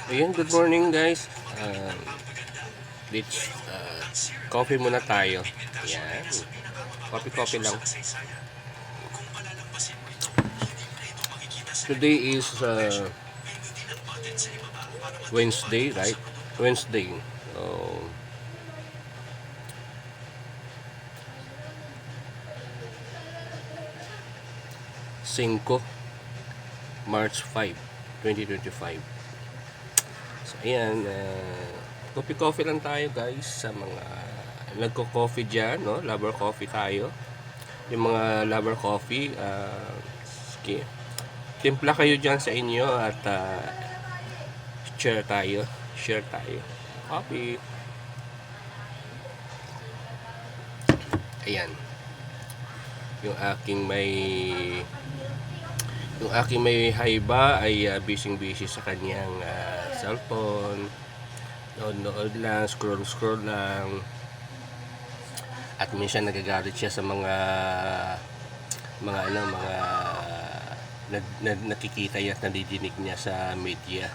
Ayan, good morning guys. Let's coffee muna tayo. Ayan, coffee lang. Today is Wednesday, right? Wednesday. So, 5 March 5, 2025. So, ayan, coffee lang tayo guys sa mga nagko-coffee dyan, no? Lover coffee tayo. Yung mga lover coffee, sige, timpla kayo dyan sa inyo at share tayo coffee. Ayan, yung aking may haiba ay busy sa kanyang cellphone, nood lang, scroll lang, at minsan nagagalit siya sa mga nakikita niya at nadidinig niya sa media.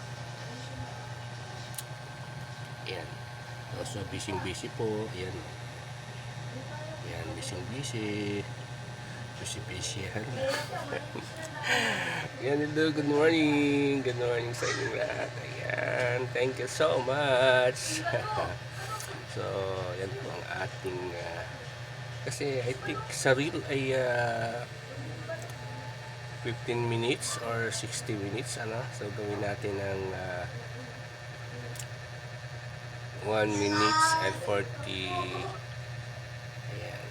Ayan, so busy po. Ayan, busy yan. Ayan, hello, good morning sa inyong lahat. Ayan, thank you so much. So, yan po ang ating kasi I think sa reel ay 15 minutes or 60 minutes, so gawin natin ng 1 minutes and 40. Ayan.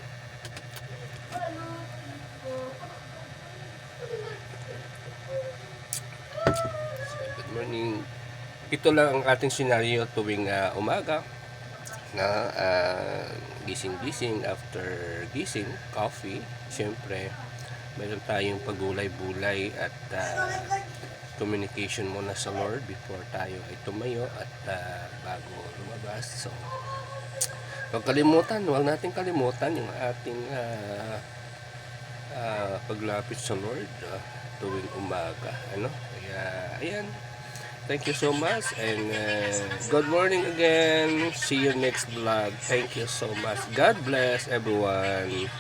So, good morning. Ito lang ang ating senaryo tuwing umaga na gising after gising, coffee. Siyempre, meron tayong pagulay-bulay at communication muna sa Lord before tayo ay tumayo at bago lumabas. So, huwag natin kalimutan yung ating paglapit sa Lord tuwing umaga. Kaya, ayan. Thank you so much and good morning again. See you next vlog. Thank you so much. God bless everyone.